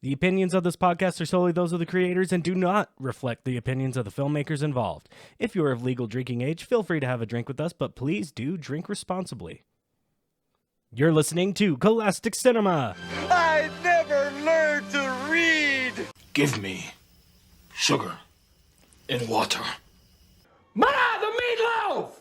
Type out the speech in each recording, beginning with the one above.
The opinions of this podcast are solely those of the creators and do not reflect the opinions of the filmmakers involved. If you are of legal drinking age, feel free to have a drink with us, but please do drink responsibly. You're listening to Cole-astic Cinema. I never learned to read. Give me sugar and water. Ma, the meatloaf!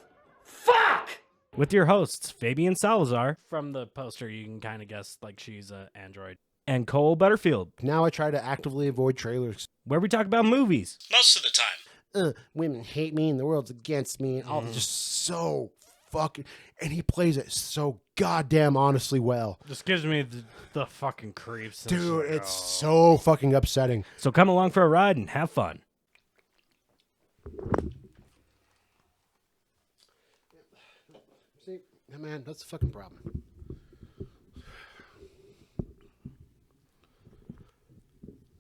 Fuck! With your hosts, Fabian Salazar. From the poster, you can kind of guess like she's an android. And Cole Butterfield, Now I try to actively avoid trailers. where we talk about movies. Most of the time. Women hate me and the world's against me. And all just so fucking... And he plays it so goddamn honestly well. This gives me the fucking creeps. Dude, it's so fucking upsetting. So come along for a ride and have fun. See, man, that's the fucking problem.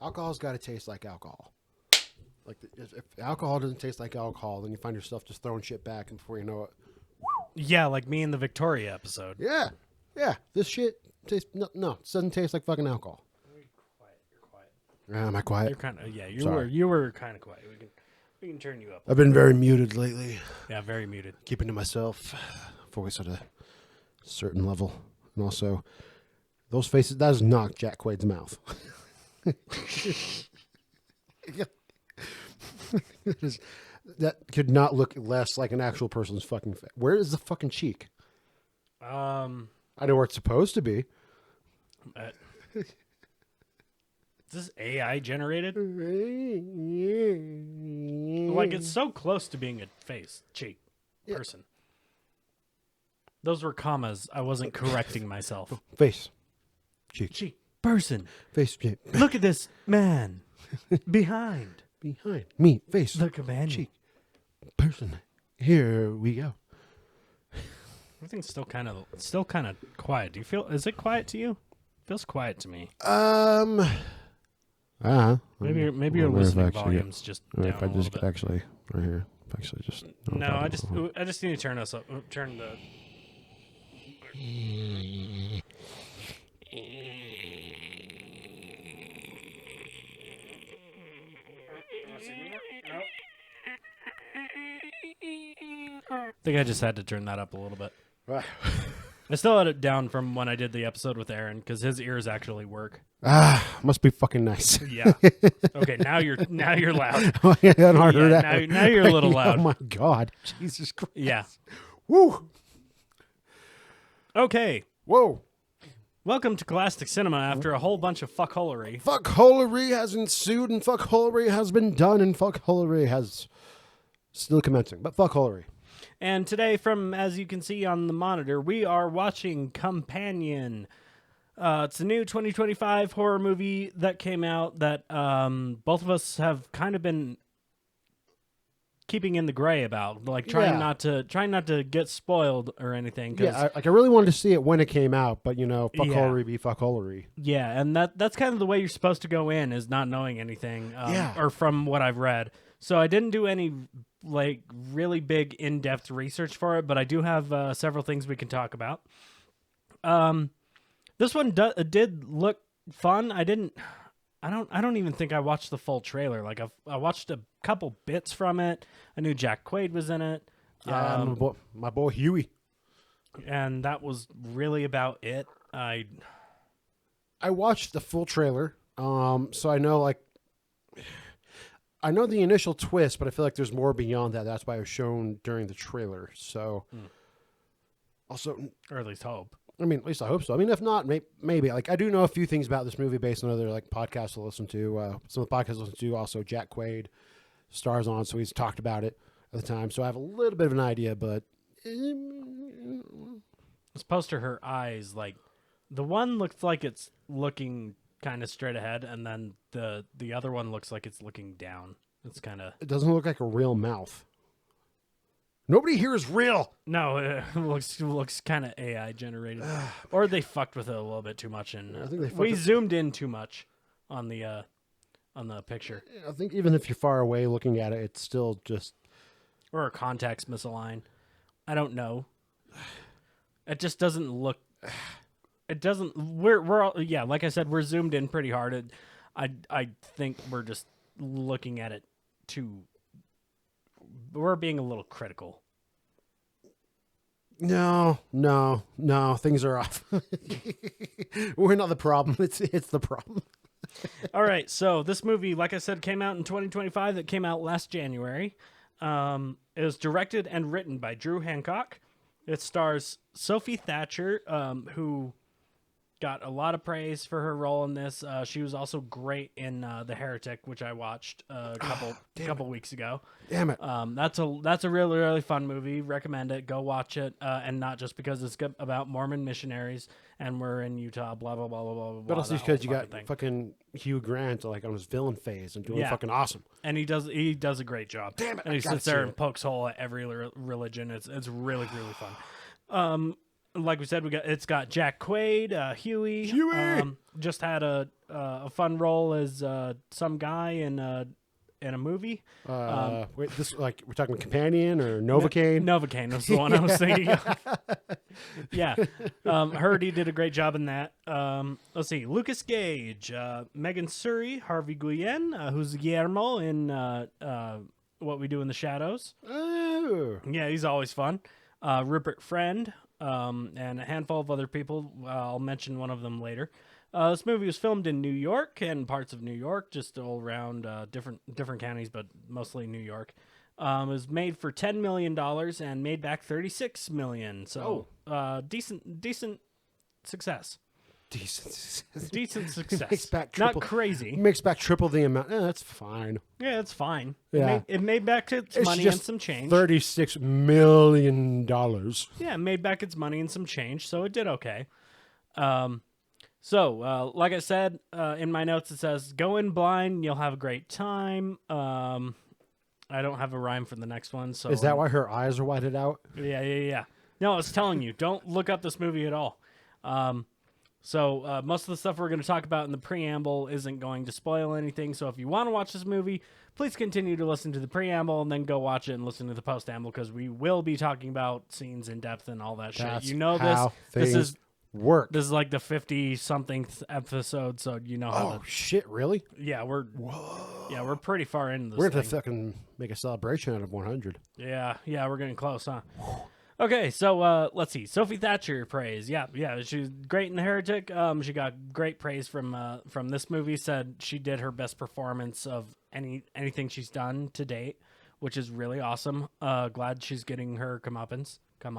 Alcohol's got to taste like alcohol. Like, if alcohol doesn't taste like alcohol, then you find yourself just throwing shit back, and before you know it, Yeah, like me in the Victoria episode. yeah, this shit tastes it doesn't taste like fucking alcohol. You're quiet. Am I quiet? You're kind of Sorry. you were kind of quiet. We can turn you up. I've been very muted lately, Yeah, very muted. keeping to myself, voice at a certain level, and also those faces. That is not Jack Quaid's mouth. That could not look less like an actual person's fucking face. Where is the fucking cheek? I know where it's supposed to be. Is this AI generated? Like, it's so close to being a face, cheek, person. Those were commas. I wasn't correcting myself. Face, cheek, Cheek, person. face, cheek. Look at this man behind Behind me, face, the companion. cheek, person. Here we go. Everything's still kind of quiet. Do you feel? Is it quiet to you? Feels quiet to me. Maybe your listening volume's just down If I a just little bit. actually right here, actually just No, I just need to turn us up. Turn the. I think I just had to turn that up a little bit. I still had it down from when I did the episode with Aaron because his ears actually work. Must be fucking nice. Yeah. Okay, now you're loud. I don't heard Yeah, that. now you're a little loud. Oh my god, Jesus Christ! Yeah. Woo! Okay. Whoa! Welcome to Cole-astic Cinema after a whole bunch of fuckholery. Fuckholery has ensued, and fuckholery has been done, and fuckholery has still commencing. But fuckholery. And today, as you can see on the monitor, we are watching Companion. It's a new 2025 horror movie that came out that both of us have kind of been keeping in the gray about, like trying not to get spoiled or anything. Yeah, I really wanted to see it when it came out, but fuckholery Yeah. be fuckholery. Yeah, and that's kind of the way you're supposed to go in, is not knowing anything. Or from what I've read. So I didn't do any like really big in-depth research for it, but I do have several things we can talk about. This one did look fun. I don't even think I watched the full trailer. Like I watched a couple bits from it. I knew Jack Quaid was in it. Yeah, my boy Huey. And that was really about it. I watched the full trailer, so I know the initial twist, but I feel like there's more beyond that. That's why it was shown during the trailer. So, also, Or at least hope. I mean, at least I hope so. I mean, if not, maybe. Like, I do know a few things about this movie based on other like podcasts to listen to. Some of the podcasts I listen to, also Jack Quaid stars on, so he's talked about it at the time. So I have a little bit of an idea, but This poster, her eyes, like the one looks like it's looking kind of straight ahead, and then the other one looks like it's looking down. It's kind of it doesn't look like a real mouth. Nobody here is real. no, it looks kind of AI generated, or they fucked with it a little bit too much, and I think they fucked we it- zoomed in too much on the picture, I think even if you're far away looking at it, it's still just or our contacts misaligned. I don't know. It just doesn't look it doesn't. We're all, yeah, like I said, we're zoomed in pretty hard. I think we're just looking at it too. We're being a little critical. No. Things are off. We're not the problem. It's the problem. All right, so this movie, like I said, came out in 2025. It came out last January. It was directed and written by Drew Hancock. It stars Sophie Thatcher, who got a lot of praise for her role in this. She was also great in The Heretic, which I watched a couple weeks ago. Damn it. That's a really, really fun movie. Recommend it. Go watch it. And not just because it's about Mormon missionaries and we're in Utah, blah, blah, blah, blah, blah, blah. But also that because you whole got thing. fucking Hugh Grant like on his villain phase and doing fucking awesome. And he does a great job. Damn it, And I he gotta sits there see and it. pokes hole at every religion. It's really, really fun. Like we said, it's got Jack Quaid, Huey. Just had a fun role as some guy in a movie. Wait, this like we're talking companion or Novocaine? Novocaine was the one I was thinking of. Yeah. Heard he did a great job in that. Let's see. Lucas Gage, Megan Suri, Harvey Guillen, who's Guillermo in What We Do in the Shadows. Oh. Yeah, he's always fun. Rupert Friend, and a handful of other people. I'll mention one of them later. This movie was filmed in New York and parts of New York, just all around different counties, but mostly New York. It was made for $10 million and made back $36 million. So decent success. Decent success. Makes back Not triple- crazy. Makes back triple the amount. That's fine. Yeah, it's fine. Yeah. It made back its It's money just and some change. $36 million. Yeah, it made back its money and some change, so it did okay. So, like I said, in my notes it says, go in blind, you'll have a great time. I don't have a rhyme for the next one. So Is that why her eyes are whited out? Yeah. No, I was telling you, don't look up this movie at all. So most of the stuff we're going to talk about in the preamble isn't going to spoil anything. So if you want to watch this movie, please continue to listen to the preamble and then go watch it and listen to the postamble because we will be talking about scenes in depth and all that That's shit. You know how this things work. This is like the 50-something episode, so you know how. Oh shit! Really? We're pretty far into this. We're gonna thing. fucking make a celebration out of 100. Yeah, we're getting close, huh? Okay, so let's see. Sophie Thatcher praise. Yeah, she's great in The Heretic. She got great praise from this movie. Said she did her best performance of anything she's done to date, which is really awesome. Glad she's getting her comeuppance. That's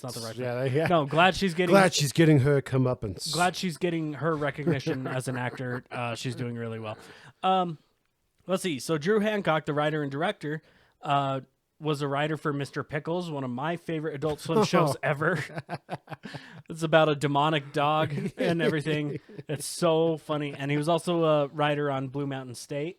not the right word. Yeah. No, glad she's getting her comeuppance. glad she's getting her recognition as an actor. She's doing really well. Let's see. So Drew Hancock, the writer and director, was a writer for Mr. Pickles, one of my favorite Adult Swim shows ever. It's about a demonic dog and everything. It's so funny. And he was also a writer on Blue Mountain State.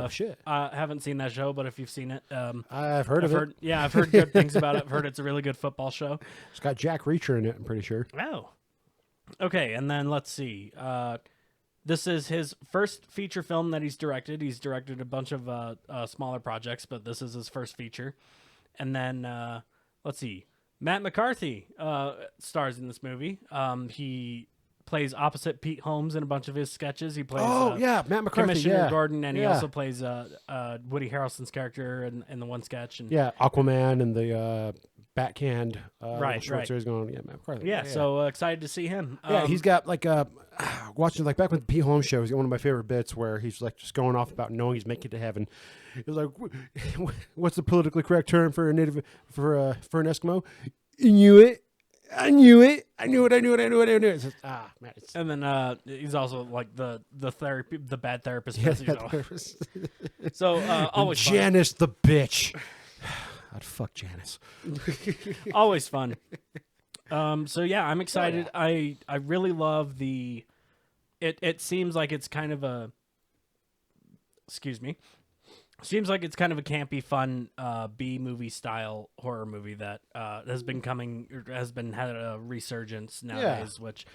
Shit. I haven't seen that show, but if you've seen it, I've heard of it. Yeah, I've heard good things about it. I've heard it's a really good football show. It's got Jack Reacher in it, I'm pretty sure. Oh. Okay, and then let's see. This is his first feature film that he's directed. He's directed a bunch of smaller projects, but this is his first feature. And then, let's see. Matt McCarthy stars in this movie. He plays opposite Pete Holmes in a bunch of his sketches. He plays Matt McCarthy. Commissioner Gordon, and he Yeah. also plays Woody Harrelson's character in the one sketch. And Yeah, Aquaman and the Backhand Right, short right. series going on. Yeah, Matt McCarthy. yeah, so excited to see him. Yeah, he's got like watching like back with the Pete Holmes show. He's got one of my favorite bits where he's like just going off about knowing he's making it to heaven. He's like, "What's the politically correct term for a native for an Eskimo?" I knew it. It's just, man, it's, And then he's also like the therapy, the bad therapist. yeah, as usual. So always fun. Janice the bitch. I'd fuck Janice. Always fun. So yeah, I'm excited. I really love the. It seems like it's kind of a. Excuse me. Seems like it's kind of a campy, fun B movie style horror movie that has been had a resurgence nowadays, which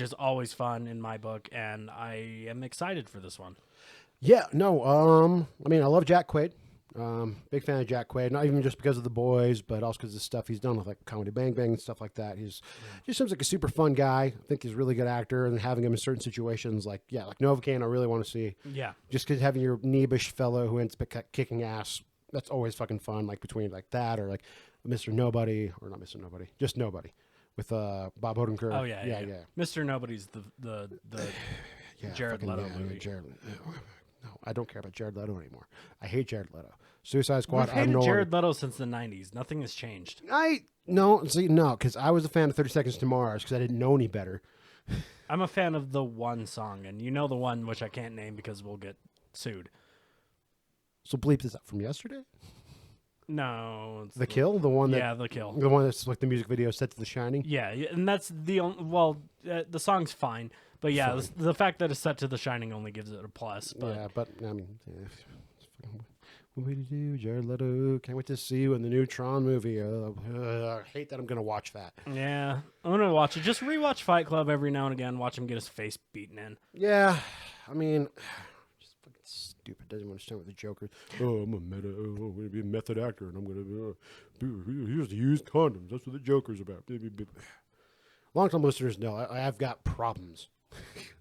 is always fun in my book, and I am excited for this one. Yeah, no. I mean, I love Jack Quaid. Big fan of Jack Quaid, not even just because of The Boys, but also because of the stuff he's done with like Comedy Bang Bang and stuff like that. He seems like a super fun guy. I think he's a really good actor, and having him in certain situations, like Novocaine, I really want to see. Yeah. Just because having your Neebish fellow who ends up kicking ass, that's always fucking fun. Like between like that or like Mr. Nobody, or not Mr. Nobody, just Nobody with Bob Odenkirk. Oh yeah. Mr. Nobody's the Jared Leto movie. No, I don't care about Jared Leto anymore. I hate Jared Leto. Suicide Squad. I've hated Jared Leto since the 90s. Nothing has changed. No, because I was a fan of 30 Seconds to Mars because I didn't know any better. I'm a fan of the one song, and you know the one which I can't name because we'll get sued. So bleep this up from yesterday. No, it's The Kill, the one that The Kill, the one that's like the music video set to The Shining. Yeah, and that's the only. Well, the song's fine, but yeah, the fact that it's set to The Shining only gives it a plus. But Yeah, but I mean, what would you do, Jared Leto? Can't wait to see you in the new Tron movie. I hate that I'm gonna watch that. yeah, I'm gonna watch it. Just rewatch Fight Club every now and again. Watch him get his face beaten in. Yeah, I mean, just fucking stupid. Doesn't understand what the Joker. Oh, I'm I'm gonna be a method actor, and I'm gonna here's the used condoms. That's what the Joker's about. Long-time listeners know I've got problems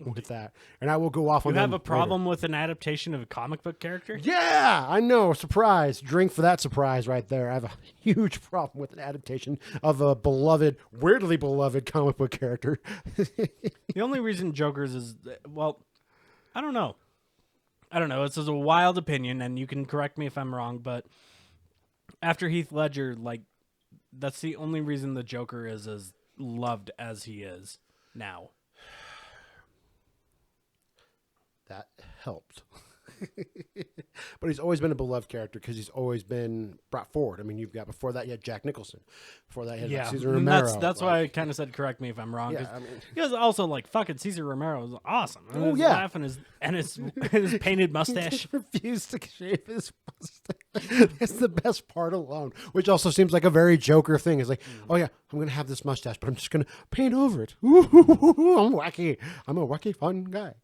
with that, and I will go off on. You have a them problem later. with an adaptation of a comic book character? Yeah, I know. Surprise. Drink for that surprise right there. I have a huge problem with an adaptation of a beloved, weirdly beloved comic book character. The only reason Joker's is, well, I don't know. It's just a wild opinion, and you can correct me if I'm wrong, but after Heath Ledger, like, that's the only reason the Joker is as loved as he is now. That helped. But he's always been a beloved character because he's always been brought forward. I mean, you've got before that you had Jack Nicholson. Before that you had Cesar and Romero. that's why I kind of said correct me if I'm wrong. Yeah, I mean, because also like fucking Cesar Romero is awesome. And Oh, his yeah. laugh and his painted mustache. he refused to shave his mustache. That's the best part alone. Which also seems like a very Joker thing. It's like, oh yeah, I'm gonna have this mustache, but I'm just gonna paint over it. Ooh, I'm wacky. I'm a wacky fun guy.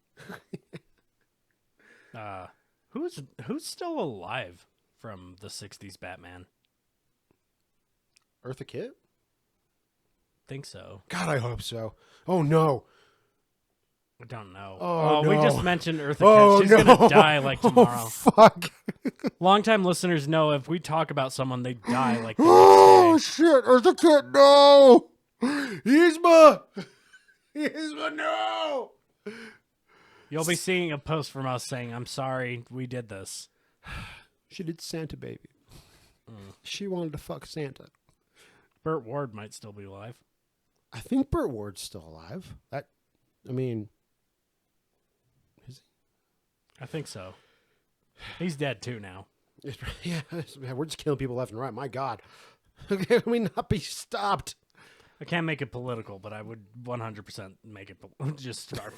Who's still alive from the '60s Batman? Eartha Kitt? Think so. God, I hope so. Oh no. I don't know. Oh, we no. just mentioned Eartha Oh, Kitt. She's no. gonna die like tomorrow. Oh, fuck. Longtime listeners know if we talk about someone, they die like the Oh next day. shit! Eartha Kitt, no! Yzma! No! You'll be seeing a post from us saying, "I'm sorry, we did this." She did Santa Baby. She wanted to fuck Santa. Burt Ward might still be alive. I think Burt Ward's still alive. Is he? I think so. He's dead too now. Yeah, we're just killing people left and right. My God. Can we not be stopped? I can't make it political, but I would 100% make it just start.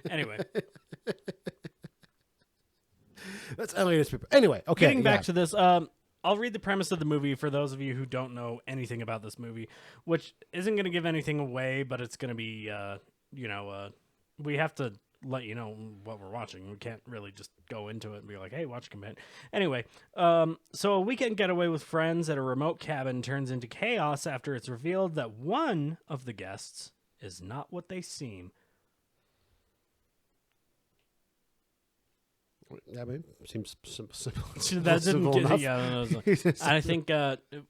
Anyway, That's alienist people. Anyway, okay. getting back to this, I'll read the premise of the movie for those of you who don't know anything about this movie, which isn't going to give anything away, but it's going to be, we have to let you know what we're watching. We can't really just go into it and be like, hey, watch Companion. Anyway, so a weekend getaway with friends at a remote cabin turns into chaos after it's revealed that one of the guests is not what they seem. Yeah, I mean, seems simple. That didn't simple get, enough. yeah, I think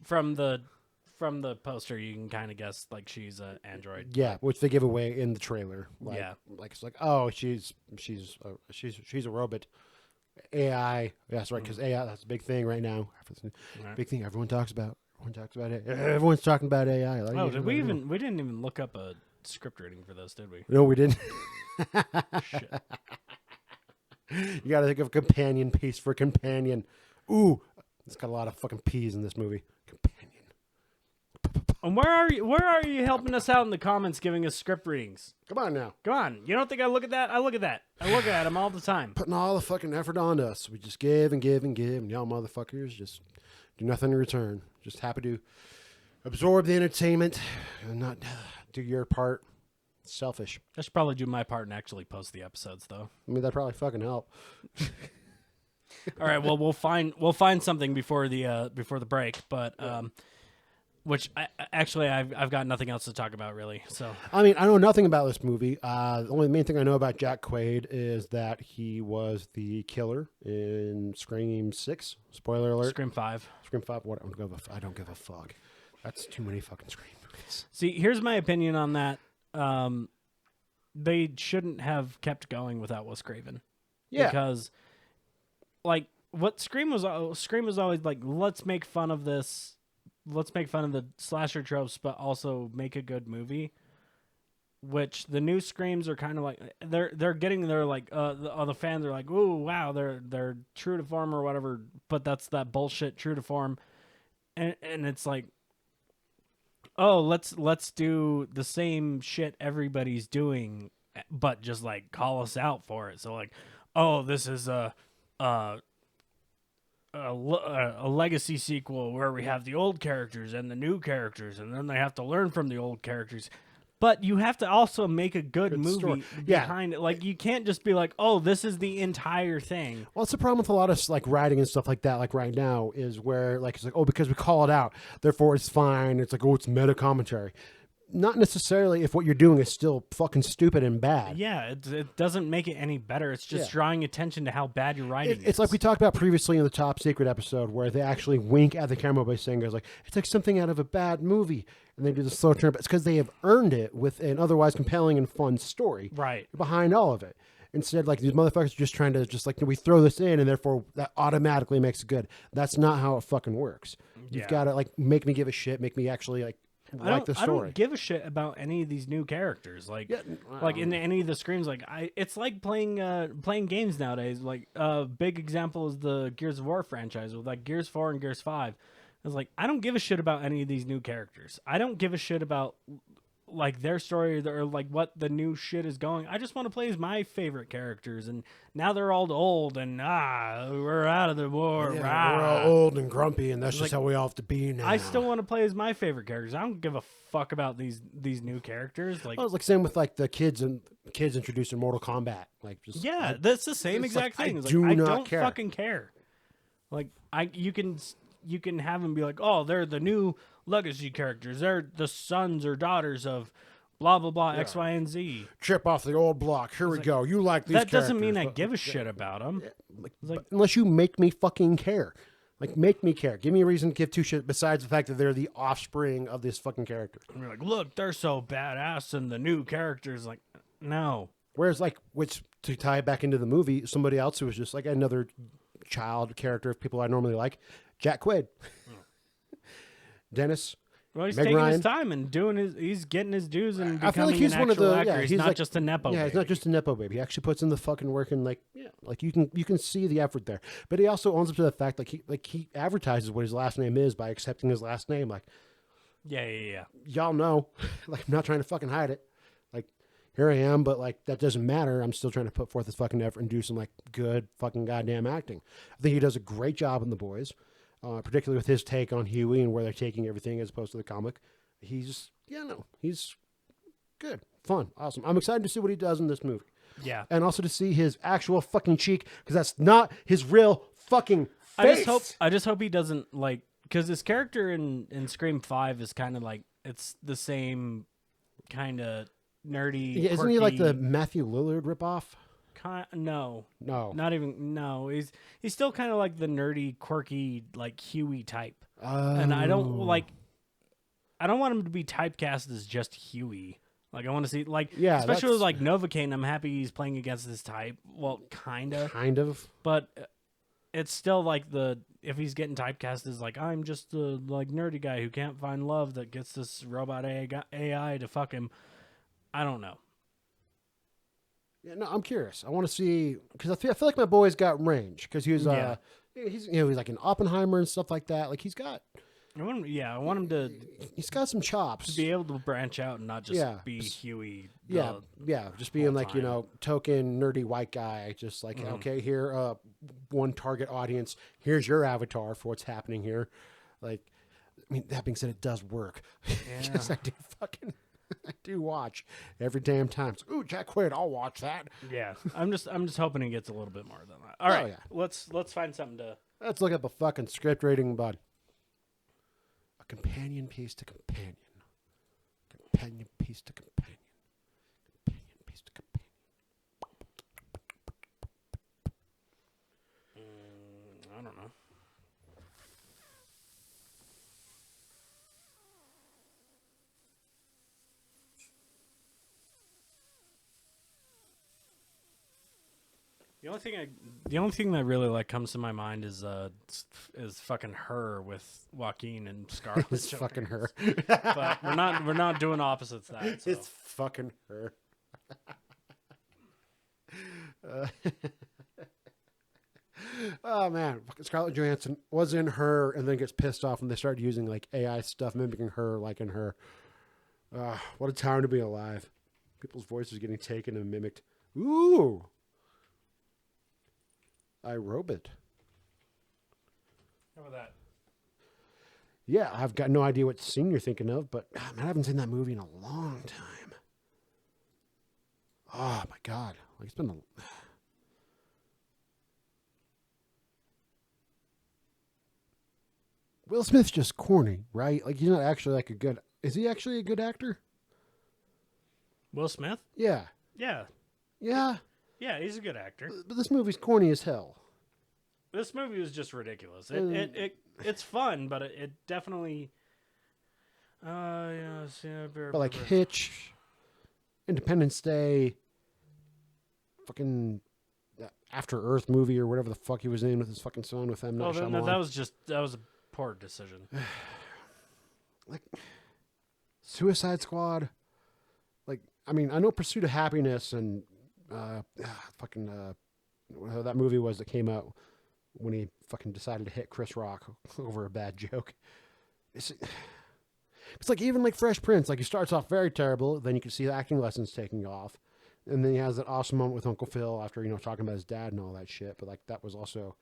from the poster you can kind of guess like she's an android. Yeah, which they give away in the trailer. Like, Yeah. like it's like, oh, she's a robot, AI. Yeah, that's right, because AI, that's a big thing right now. Right. Big thing everyone talks about. Everyone's talking about AI. Like, Oh, we didn't even look up a script rating for this, did we? No, we didn't. Shit. You got to think of a companion piece for companion. Ooh, it's got a lot of fucking P's in this movie. Companion. And where are you helping us out in the comments, giving us script readings? Come on now. Come on, you don't think I look at that? I look at that. I look at them all the time. Putting all the fucking effort on us. We just give and give and give, and y'all motherfuckers just do nothing in return. Just happy to absorb the entertainment and not do your part. Selfish. I should probably do my part and actually post the episodes, though. I mean, that'd probably fucking help. All right. Well, we'll find something before the break, but which I've got nothing else to talk about really. So I mean, I know nothing about this movie. The only main thing I know about Jack Quaid is that he was the killer in Scream 6. Spoiler alert. Scream 5. Scream 5. What? I don't give a fuck. That's too many fucking Scream movies. See, here's my opinion on that. They shouldn't have kept going without Wes Craven. Yeah. Because, like, what Scream was always like, let's make fun of this. Let's make fun of the slasher tropes, but also make a good movie. Which the new Screams are kind of like they're getting their like the fans are like, ooh wow, they're true to form or whatever, but that's that bullshit true to form, and it's like, oh let's do the same shit everybody's doing, but just like call us out for it. So like, oh, this is a legacy sequel where we have the old characters and the new characters, and then they have to learn from the old characters. But you have to also make a good movie story. behind it. Like, you can't just be like, oh, this is the entire thing. Well, it's the problem with a lot of like writing and stuff like that. Like right now is where like it's like, oh, because we call it out, therefore it's fine. It's like, oh, it's meta commentary. Not necessarily if what you're doing is still fucking stupid and bad. Yeah, it doesn't make it any better. It's just drawing attention to how bad your writing is. It's like we talked about previously in the Top Secret episode where they actually wink at the camera by saying, "Goes like it's like something out of a bad movie," and they do the slow turn. But it's because they have earned it with an otherwise compelling and fun story right behind all of it. Instead, like these motherfuckers are just trying to just like we throw this in, and therefore that automatically makes it good. That's not how it fucking works. You've got to like make me give a shit, make me actually like. The story. I don't give a shit about any of these new characters. Like, like in any of the Screams, like it's like playing games nowadays. Like, big example is the Gears of War franchise with like Gears 4 and Gears 5. It's like I don't give a shit about any of these new characters. I don't give a shit about like their story or like what the new shit is going. I just want to play as my favorite characters, and now they're all old and we're out of the war. Yeah, we're all old and grumpy, and that's just how we all have to be now. I still want to play as my favorite characters. I don't give a fuck about these new characters. Like, well, it's like same with like the kids introduced in Mortal Kombat. Like, just that's the same exact like, thing. I don't care. fucking care. Like you can have them be like, oh, they're the new legacy characters. They're the sons or daughters of blah blah blah X, Y, and Z. Chip off the old block. Here we go. You like these characters. That doesn't mean I give a shit about them. Like, unless you make me fucking care. Like, make me care. Give me a reason to give two shit besides the fact that they're the offspring of this fucking character. And you're like, look, they're so badass, and the new characters, like, no. Whereas, like, which to tie it back into the movie, somebody else who was just like another child character of people I normally like, Jack Quaid. Dennis. Well, he's Meg taking Ryan. his time and he's getting his dues and I feel like becoming he's an one of actual the actor. He's not like, just a nepo. Yeah, baby. he's not just a nepo baby. He actually puts in the fucking work and like you can see the effort there. But he also owns up to the fact like he advertises what his last name is by accepting his last name. Like, yeah. y'all know, like I'm not trying to fucking hide it. Like here I am, but like that doesn't matter. I'm still trying to put forth this fucking effort and do some like good fucking goddamn acting. I think he does a great job in The Boys, particularly with his take on Huey and where they're taking everything as opposed to the comic. He's good, fun, awesome. I'm excited to see what he does in this movie. Yeah. And also to see his actual fucking cheek, because that's not his real fucking face. I just hope he doesn't like, because his character in Scream 5 is kind of like, it's the same kind of nerdy. Yeah, isn't he like the Matthew Lillard ripoff? No, No, not even. No, he's still kind of like the nerdy, quirky, like Huey type. And I don't want him to be typecast as just Huey. Like, I want to see, like, especially with, like, Novocaine, I'm happy he's playing against this type. Well, kind of. But it's still, like, if he's getting typecast as, like, I'm just the, like, nerdy guy who can't find love that gets this robot AI to fuck him. I don't know. Yeah, no, I'm curious. I want to see, because I feel like my boy's got range, because he was, he's like an Oppenheimer and stuff like that. Like, I want him to. He's got some chops. To be able to branch out and not just be Huey. Just being like token nerdy white guy. Just like okay, here, one target audience. Here's your avatar for what's happening here. Like, I mean, that being said, it does work. Yeah. Because I do watch every damn time. So, ooh, Jack Quaid, I'll watch that. Yeah, I'm just hoping he gets a little bit more than that. All right. yeah. Let's find something to. Let's look up a fucking script rating, bud. A companion piece to companion. Companion piece to companion. Companion piece to companion. I don't know. The only thing that really like comes to my mind is fucking Her with Joaquin and Scarlett. It's fucking Her. But we're not doing opposites that. So. It's fucking Her. Oh man, fucking Scarlett Johansson was in Her, and then gets pissed off when they started using like AI stuff mimicking her, like in Her. What a time to be alive! People's voices getting taken and mimicked. Ooh, iRobot. How about that? Yeah, I've got no idea what scene you're thinking of, but man, I haven't seen that movie in a long time. Oh my god, like it's been a. Will Smith's just corny, right? Like he's not actually like a good. Is he actually a good actor? Will Smith? Yeah, Yeah. yeah. Yeah, he's a good actor. But this movie's corny as hell. This movie was just ridiculous. It's fun, but it definitely. But like Hitch, Independence Day, fucking After Earth movie or whatever the fuck he was in with his fucking son with M. Night Shyamalan. No, that was a poor decision. Like Suicide Squad. Like I mean, I know Pursuit of Happiness and whatever that movie was that came out when he fucking decided to hit Chris Rock over a bad joke. It's like even like Fresh Prince. Like he starts off very terrible, then you can see the acting lessons taking off, and then he has that awesome moment with Uncle Phil after talking about his dad and all that shit. But like that was also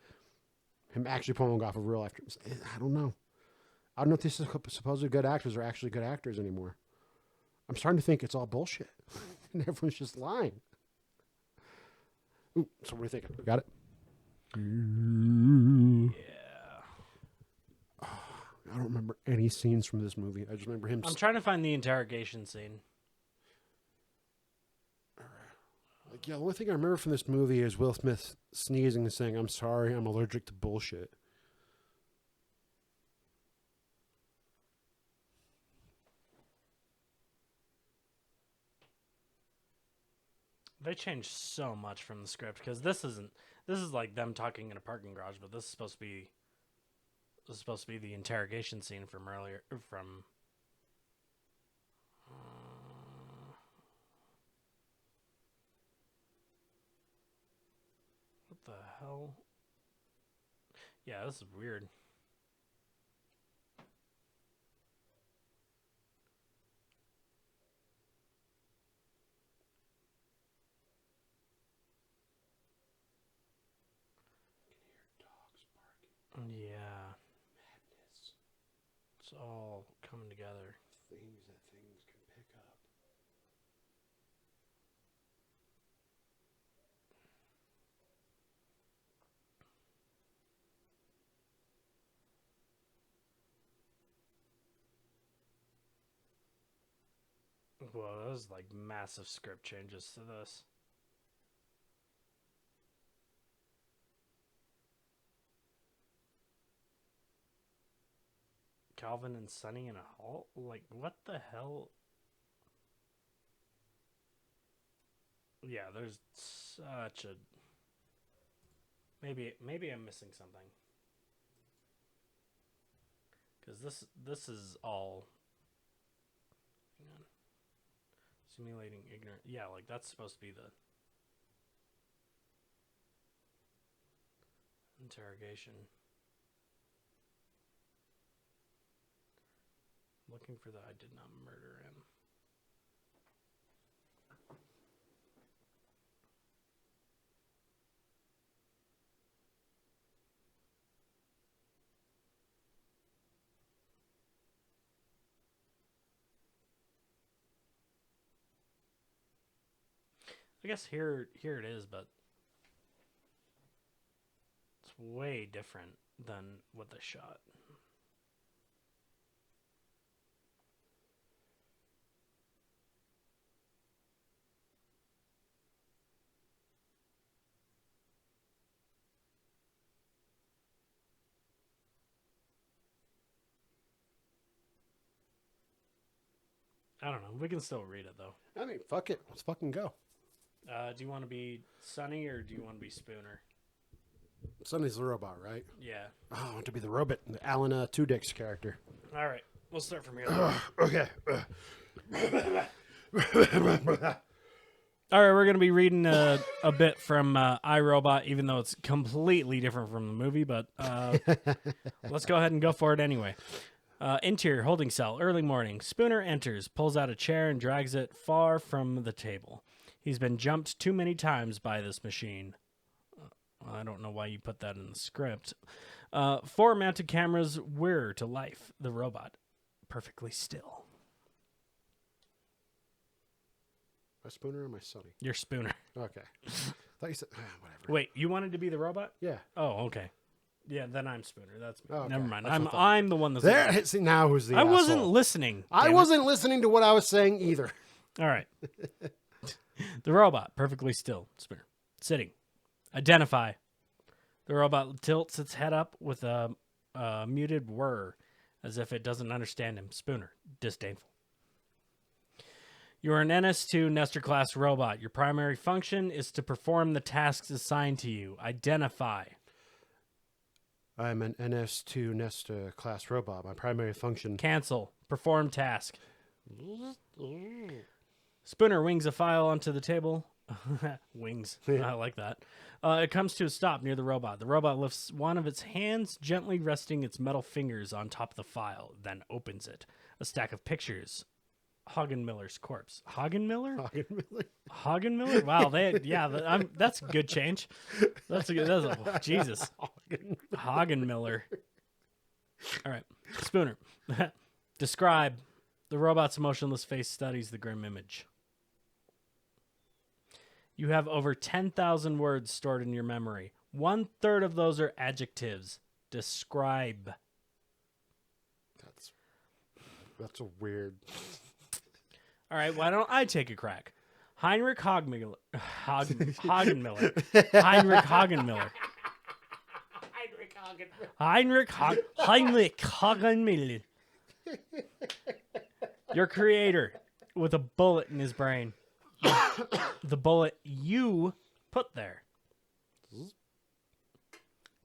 him actually pulling off of real life. I don't know. I don't know if these supposedly good actors are actually good actors anymore. I'm starting to think it's all bullshit, and everyone's just lying. Ooh, so what are you thinking? Got it? Yeah. I don't remember any scenes from this movie. I just remember him. I'm trying to find the interrogation scene. Like, yeah, the only thing I remember from this movie is Will Smith sneezing and saying, "I'm sorry, I'm allergic to bullshit." They changed so much from the script because this is like them talking in a parking garage, but this is supposed to be the interrogation scene from earlier from. What the hell? Yeah, this is weird. Yeah. Madness. It's all coming together. Things that things can pick up. Whoa, those like massive script changes to this. Calvin and Sonny in a hall? Like, what the hell? Yeah, there's such a... Maybe I'm missing something. Because this is all... Hang on. Simulating ignorant... Yeah, like, that's supposed to be the... interrogation. Looking for the I did not murder him. I guess here it is, but way different than what they shot. I don't know. We can still read it, though. I mean, fuck it. Let's fucking go. Do you want to be Sonny or do you want to be Spooner? Sonny's the robot, right? Yeah. Oh, I want to be the robot, the Alan Tudyk's character. All right. We'll start from here. Okay. All right. We're going to be reading a bit from iRobot, even though it's completely different from the movie. But let's go ahead and go for it anyway. Interior holding cell, early morning. Spooner enters, pulls out a chair, and drags it far from the table. He's been jumped too many times by this machine. I don't know why you put that in the script. 4 mounted cameras whir to life. The robot, perfectly still. My Spooner or my Sonny? You're Spooner. Okay. Thought you said whatever. Wait, you wanted to be the robot? Yeah. Oh, okay. Yeah, then I'm Spooner. That's me. Okay. Never mind. That's I'm the one that's there. See, now who's the I wasn't asshole? listening. I damn it. wasn't listening to what I was saying either. All right. The robot, perfectly still. Spooner. Sitting. Identify. The robot tilts its head up with a muted whir, as if it doesn't understand him. Spooner. Disdainful. You are an NS2 Nestor-class robot. Your primary function is to perform the tasks assigned to you. Identify. I'm an NS2 Nesta class robot. My primary function. Cancel. Perform task. Spooner wings a file onto the table. Wings. I like that. It comes to a stop near the robot. The robot lifts one of its hands, gently resting its metal fingers on top of the file, then opens it. A stack of pictures. Hagenmiller's corpse. Hagenmiller? Hagenmiller? Wow, that's a good change. Jesus. Hagenmiller. All right. Spooner. Describe. The robot's emotionless face studies the grim image. You have over 10,000 words stored in your memory. 1/3 of those are adjectives. Describe. That's a weird. All right, why don't I take a crack? Heinrich Hagenmiller. Heinrich Hagenmiller. Heinrich Hagenmiller. Your creator with a bullet in his brain. The bullet you put there.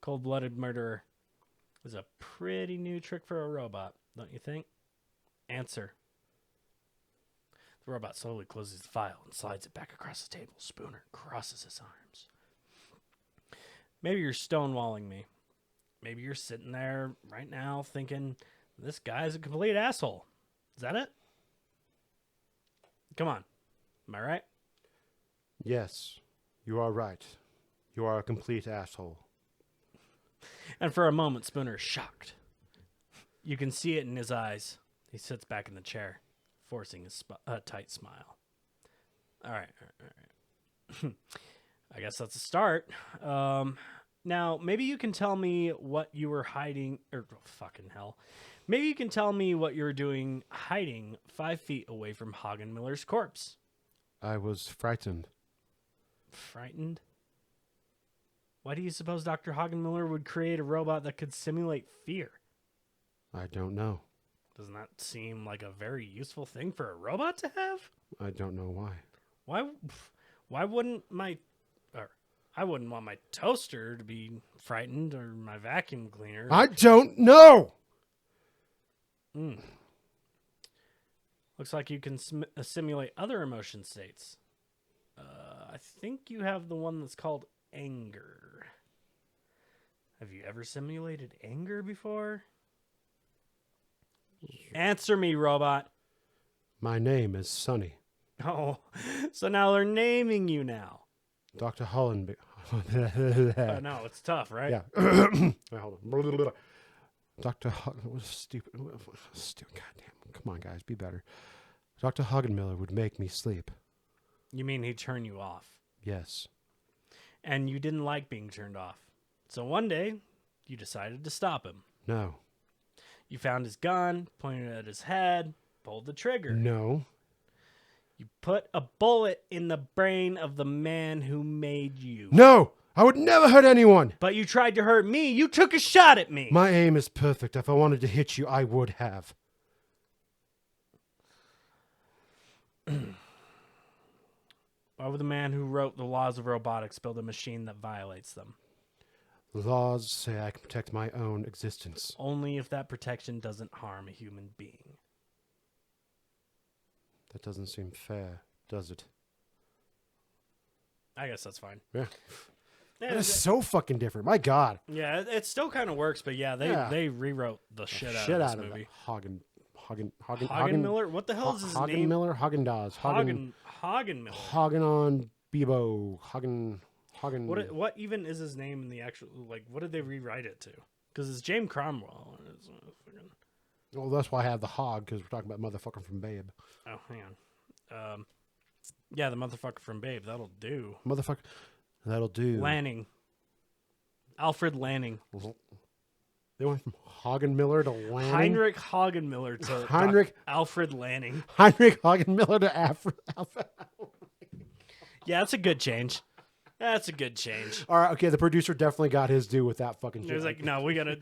Cold-blooded murderer is a pretty new trick for a robot, don't you think? Answer. The robot slowly closes the file and slides it back across the table. Spooner crosses his arms. Maybe you're stonewalling me. Maybe you're sitting there right now thinking, this guy's a complete asshole. Is that it? Come on. Am I right? Yes, you are right. You are a complete asshole. And for a moment, Spooner is shocked. You can see it in his eyes. He sits back in the chair, forcing a tight smile. All right. I guess that's a start. Now, maybe you can tell me what you were hiding, fucking hell. Maybe you can tell me what you were doing hiding 5 feet away from Hagenmiller's corpse. I was frightened. Frightened? Why do you suppose Dr. Hagenmiller would create a robot that could simulate fear? I don't know. Doesn't that seem like a very useful thing for a robot to have? I don't know why. Why wouldn't I wouldn't want my toaster to be frightened or my vacuum cleaner. I don't know. Looks like you can simulate other emotion states. I think you have the one that's called anger. Have you ever simulated anger before? Answer me, robot. My name is Sonny. Oh, so now they're naming you now. Dr. Holland. No, it's tough, right? Yeah. Wait, hold on. Dr. What stupid. Stupid. Goddamn. Come on, guys. Be better. Dr. Hagenmiller would make me sleep. You mean he'd turn you off? Yes. And you didn't like being turned off? So one day, you decided to stop him. No. You found his gun, pointed it at his head, pulled the trigger. No. You put a bullet in the brain of the man who made you. No! I would never hurt anyone! But you tried to hurt me. You took a shot at me. My aim is perfect. If I wanted to hit you, I would have. Why would the man who wrote the laws of robotics build a machine that violates them? The laws say I can protect my own existence. Only if that protection doesn't harm a human being. That doesn't seem fair, does it? I guess that's fine. Yeah. Yeah, That is so fucking different. My God. yeah, it still kind of works, but yeah, they rewrote the shit out of this movie. Hagen Miller? What the hell is his Hagen name? Miller? Hagen Dazs. Hagen Miller. Hagen on Bebo. Hagen. What even is his name in the actual, like, what did they rewrite it to? Because it's James Cromwell. And it's, Well, that's why I have the hog, because we're talking about motherfucker from Babe. oh, hang on. Yeah, the motherfucker from Babe. That'll do. Motherfucker. That'll do. Lanning. Alfred Lanning. They went from Hagen Miller to Lanning. Heinrich Hagenmiller to Heinrich- Alfred Lanning. Heinrich Hagen Miller to Alfred. Yeah, that's a good change. That's a good change. All right, okay, the producer definitely got his due with that fucking He shit. was like, no, we gotta.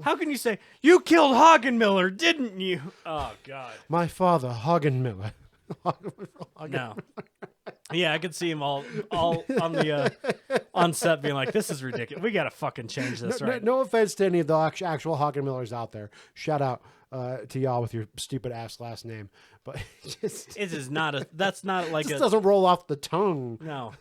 How can you say you killed Hagenmiller, didn't you? Oh God. My father, Hagen Miller. No. Yeah, I could see him all on the on set being like, "This is ridiculous. We gotta fucking change this." Right? No offense to any of the actual Hagen Millers out there. Shout out to y'all with your stupid ass last name, but It is not a. That's not like just a. doesn't roll off the tongue. No,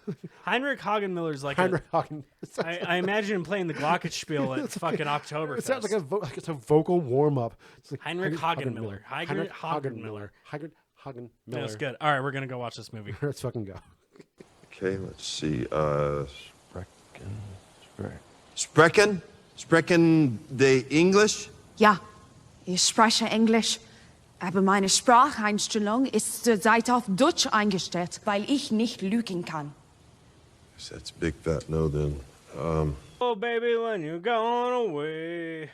Heinrich Hagenmiller's like Heinrich Hagen. I imagine him playing the Glockenspiel at fucking Oktoberfest. It sounds like it's a vocal warm up. Like Heinrich Hagenmiller. Heinrich Hagenmiller. Heinrich Hagen Miller. That's good. All right, we're gonna go watch this movie. Let's fucking go. Okay, let's see. Sprechen the English? Ja, ich spreche Englisch. Aber meine Spracheinstellung ist zurzeit auf Deutsch eingestellt, weil ich nicht lügen kann. Guess that's a big fat no then. Oh baby, when you're gone away,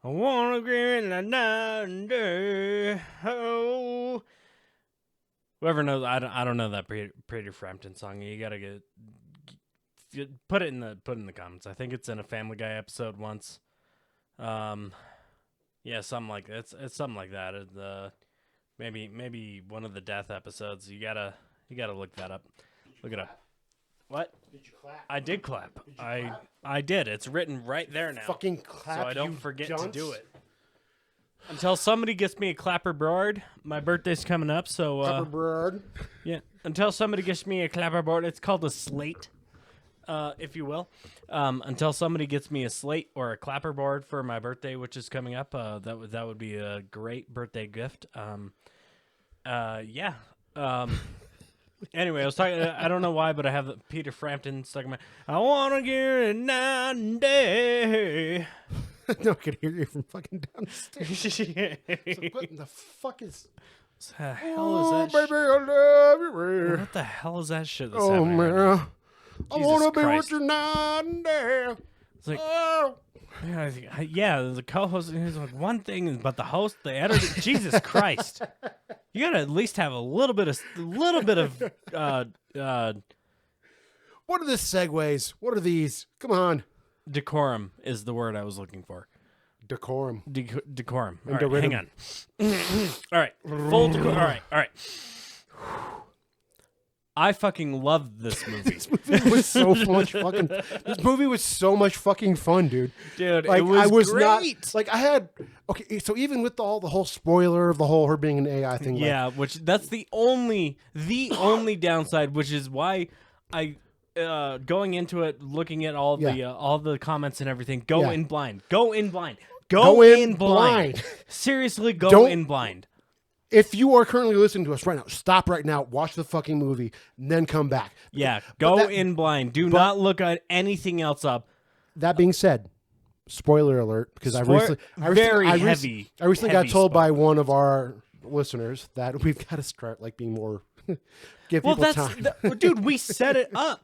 I wanna agree in the night and day. Oh. Whoever knows, I don't know that Peter Frampton song. You gotta put it in the comments. I think it's in a Family Guy episode once. Yeah, something like that. It's something like that. Maybe one of the death episodes. You gotta look that up. Look it up. What? Did you clap? I did clap. I did. It's written right there now. Fucking clap. So I don't you forget dunce. to do it. Until somebody gets me a clapperboard. My birthday's coming up, so Clapperboard. yeah. Until somebody gets me a clapperboard, it's called a slate, if you will. Until somebody gets me a slate or a clapperboard for my birthday, which is coming up, that would be a great birthday gift. Yeah. Anyway, I was talking. I don't know why, but I have Peter Frampton stuck in my. I wanna get it night and day. No, I could hear you from fucking downstairs. What What in the fuck is? the hell is that? Baby, I love you. What the hell is that shit that's Oh happening right now? man, I Jesus wanna be Christ. with you night and day. It's like, Oh. yeah, the co-host is like one thing, but the host, the editor, Jesus Christ, you gotta at least have a little bit of What are the segues? What are these? Come on, decorum is the word I was looking for. decorum. Decorum. All And right, hang on. All right, full decorum. All right. I fucking loved this movie. This movie was so much fucking. This movie was so much fucking fun, dude. Dude, Like it was I was great. not like I had. Okay, so even with the whole spoiler of the whole her being an AI thing, like, Yeah, which that's the only downside, which is why I going into it, looking at all the comments and everything. Go Yeah. in blind. Go in blind. Go in blind. Seriously, go Don't- in blind. If you are currently listening to us right now, stop right now, watch the fucking movie, and then come back. Yeah, But go that- in blind. Do not look at anything else up. That being said, spoiler alert, because I recently heavy got told by spoiler. one of our listeners that we've got to start like being more Give Well, people that's time. dude. We set it up.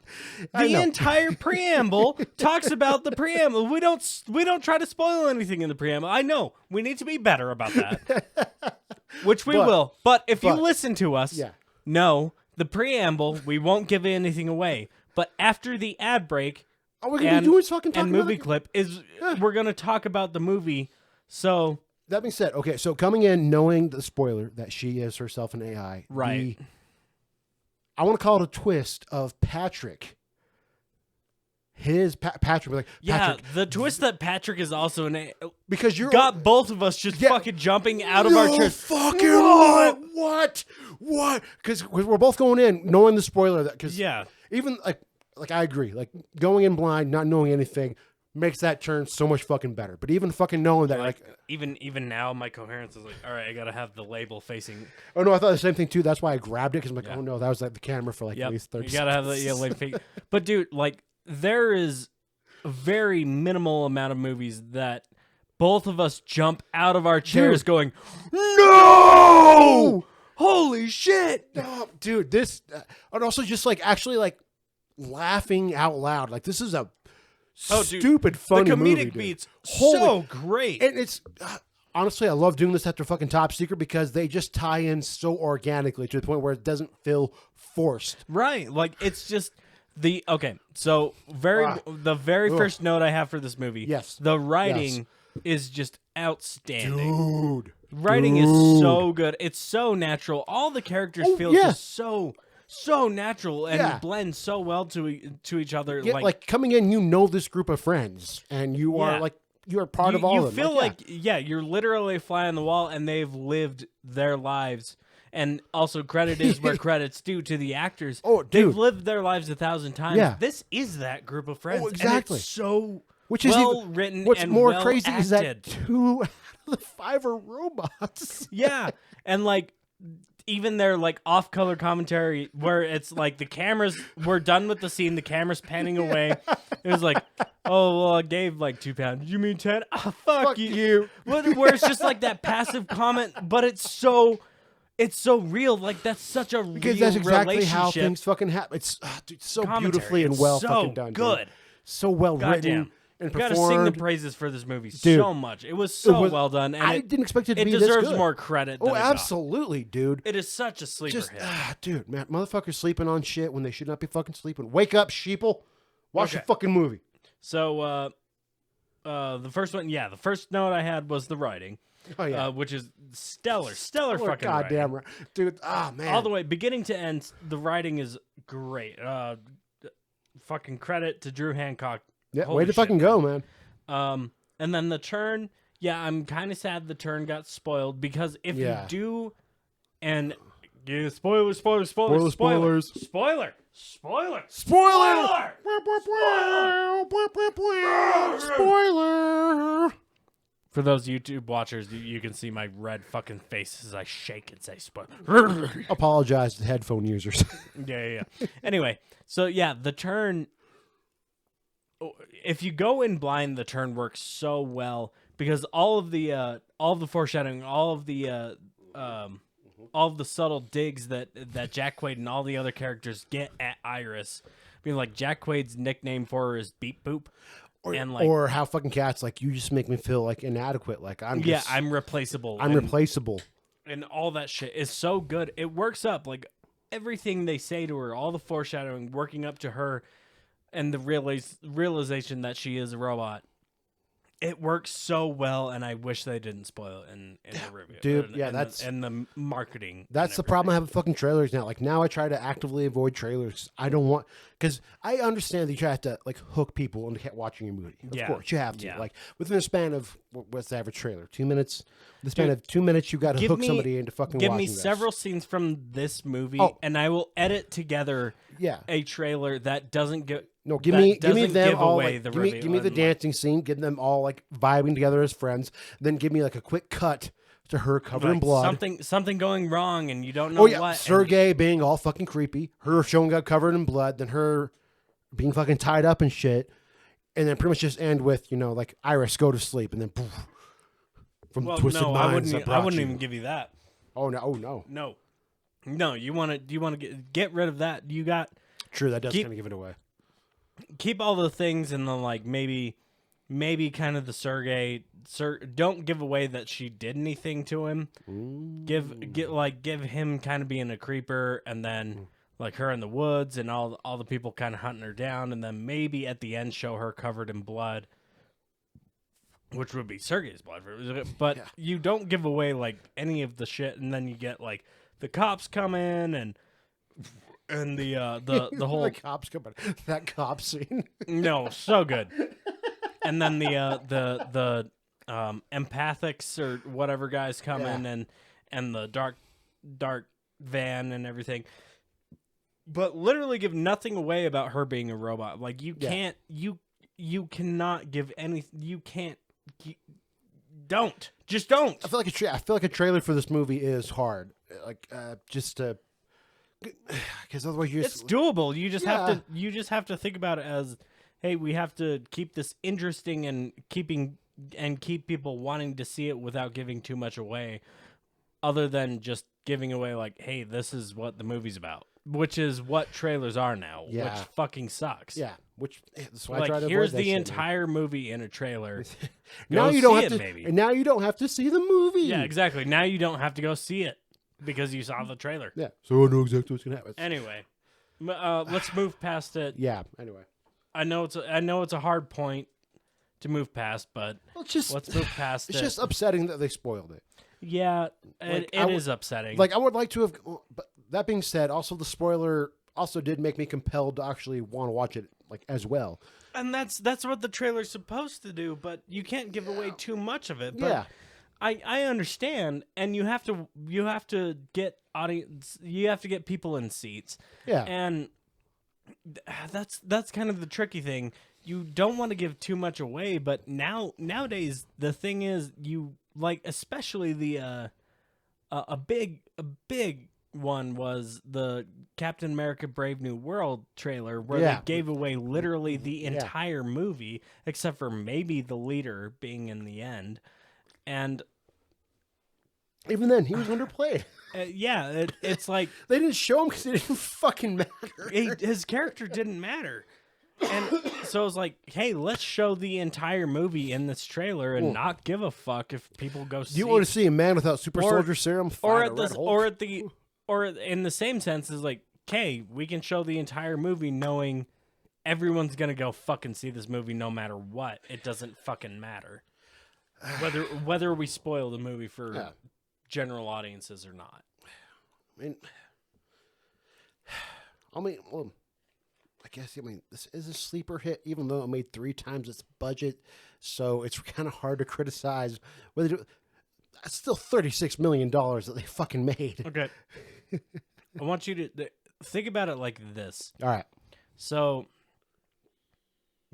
I The know. entire preamble talks about the preamble. We don't try to spoil anything in the preamble. I know we need to be better about that, which we will. But if you listen to us, Yeah. no, the preamble we won't give anything away. But after the ad break, All we're gonna be doing is fucking talking and movie about clip is we're gonna talk about the movie. So That being said, okay, so coming in knowing the spoiler that she is herself an AI, right. I want to call it a twist of Patrick. Patrick, like Yeah, Patrick, the twist that Patrick is also an because you're got both of us just Yeah. fucking jumping out of our No chairs. fucking what? Because we're both going in knowing the spoiler that because Yeah. even like I agree, like going in blind, not knowing anything makes that turn so much fucking better. But even fucking knowing that, like even now, my coherence is like, all right, I gotta have the label facing. oh no, I thought the same thing too. That's why I grabbed it because I'm like, oh no, that was like the camera for like Yep, at least 30 you gotta have the like fake. But dude, like there is a very minimal amount of movies that both of us jump out of our chairs going, no, holy shit. No, dude, this and also just like actually like laughing out loud. Like this is a stupid funny the comedic movie, dude. beats Holy- so great. And it's honestly, I love doing this after fucking Top Secret because they just tie in so organically to the point where it doesn't feel forced. Right, like it's just so the very first note I have for this movie. Yes. the writing is just outstanding. Dude. Writing is so good. It's so natural. All the characters feel just so natural and blend so well to each other. Yeah, like coming in, you know this group of friends, and you are like you are part of all you of them. feel like you're literally a fly on the wall, and they've lived their lives. And also, credit is where credit's due to the actors. Oh, dude. They've lived their lives 1,000 times. Yeah. This is that group of friends. Oh, exactly. And it's so which is well even, written. What's and more well crazy acted. is that 2 out of the 5 are robots. Yeah, and like even their like off-color commentary where it's like the cameras we're done with the scene, the camera's panning away. It was like, oh well, I gave like £2. You mean 10? Oh, fuck you. Where it's just like that passive comment, but it's so real. Like that's such a Because real that's exactly relationship. how things fucking happen. It's dude, so Commentary. beautifully and It's well so fucking done. good. Dude. So well written Goddamn. and You gotta performed. sing the praises for this movie Dude, so much. It was so well done, and I didn't expect it to it be this deserves good. more credit. Than Oh, it got. absolutely, dude. It is such a sleeper Just hit. dude, man, motherfuckers sleeping on shit when they should not be fucking sleeping. Wake up, sheeple. Watch the Okay. fucking movie. So, the first one, the first note I had was the writing, Oh yeah, which is stellar fucking goddamn writing. right, dude. Ah man, All the way, beginning to end, the writing is great. Fucking credit to Drew Hancock. Yeah, Holy way to shit, fucking go, man. And then the turn, I'm kind of sad the turn got spoiled because if you do, and spoilers. Spoiler. For those YouTube watchers, you can see my red fucking face as I shake and say spoiler. Apologize to headphone users. Yeah. Anyway, so the turn. If you go in blind, the turn works so well because all of the foreshadowing, all of the subtle digs that Jack Quaid and all the other characters get at Iris, being like Jack Quaid's nickname for her is Beep Boop, or how fucking cats like you just make me feel like inadequate. Like I'm replaceable. I'm replaceable. And all that shit is so good. It works up like everything they say to her, all the foreshadowing, working up to her. And the realization that she is a robot, it works so well, and I wish they didn't spoil it in the review, dude. and the marketing. That's the problem I have with fucking trailers now. Like now, I try to actively avoid trailers. I don't want because I understand that you try to like hook people into watching your movie. Of course, you have to. Yeah. Like within a span of what's the average trailer? 2 minutes. The span of 2 minutes, you got to hook somebody into fucking. Give me watching this. several scenes from this movie, and I will edit together. A trailer that doesn't get. No, give me them give all. away Like, the give me the dancing scene. Give them all like vibing together as friends. Then give me like a quick cut to her covered in blood. Something going wrong, and you don't know what. Sergey being all fucking creepy. Her showing up covered in blood. Then her being fucking tied up and shit. And then pretty much just end with like Iris go to sleep, and then poof, from twisted minds. I wouldn't even give you that. Oh no! Oh no! No. No, you want to get rid of that. You got True, that does Keep- kind of give it away. keep all the things and then like maybe kind of the surrogate. Don't give away that she did anything to him. Give him kind of being a creeper, and then like her in the woods and all the people kind of hunting her down, and then maybe at the end show her covered in blood, which would be Sergei's blood. But you don't give away like any of the shit, and then you get like the cops come in and the whole The cops come in. That cop scene. no, so good. And then the empathics or whatever guys come in and the dark van and everything. But literally give nothing away about her being a robot. Like you can't you cannot give any don't. Just don't. I feel like a trailer for this movie is hard. Like just to because otherwise It's doable. You just have to think about it as, hey, we have to keep this interesting and keep people wanting to see it without giving too much away, other than just giving away like, hey, this is what the movie's about, which is what trailers are now, which fucking sucks. Yeah, that's why I Like, try to here's avoid that the shit, entire movie in a trailer. now Go you don't see have it, to. maybe. And now you don't have to see the movie. Yeah, exactly. Now you don't have to go see it because you saw the trailer. Yeah, so I know exactly what's gonna happen. Anyway, let's move past it. Yeah. Anyway, I know it's a hard point to move past, but let's move past it's it. just upsetting that they spoiled it. Yeah, Like, it is upsetting. Like I would like to have. But that being said, also the spoiler also did make me compelled to actually want to watch it like as well. and that's what the trailer's supposed to do, but you can't give away too much of it. But Yeah. I understand, and you have to get audience, you have to get people in seats. Yeah. And that's kind of the tricky thing. You don't want to give too much away, but nowadays the thing is, you like, especially the a big one was the Captain America Brave New World trailer, where they gave away literally the entire movie except for maybe the leader being in the end. And Even then, he was underplayed. it's like They didn't show him because it didn't fucking matter. his character didn't matter. And so I was like, hey, let's show the entire movie in this trailer and not give a fuck if people go see. Do you want to see a man without super soldier serum? or fight at a Red this Hulk? or in the same sense is like, okay, we can show the entire movie knowing everyone's gonna go fucking see this movie no matter what. It doesn't fucking matter whether we spoil the movie for general audiences or not. Well, this is a sleeper hit, even though it made 3 times its budget, so it's kind of hard to criticize. That's still $36 million that they fucking made. Okay, I want you to think about it like this. All right. So,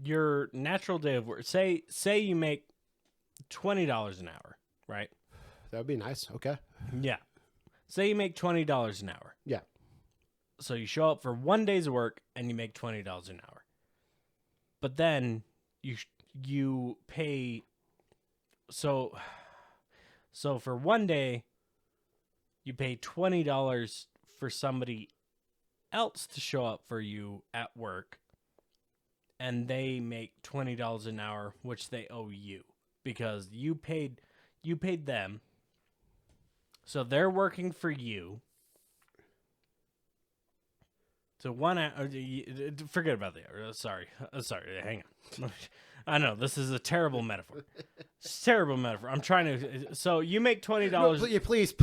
your natural day of work, say you make $20 an hour, right? That would be nice. Okay. Yeah. Say you make $20 an hour. Yeah. So you show up for 1 day's work and you make $20 an hour. But then you pay so for 1 day you pay $20 for somebody else to show up for you at work, and they make $20 an hour, which they owe you because you paid them. So they're working for you. So 1 hour, forget about the hour. Sorry, hang on. I know this is a terrible metaphor. It's a terrible metaphor. I'm trying to. So you make $20. No, please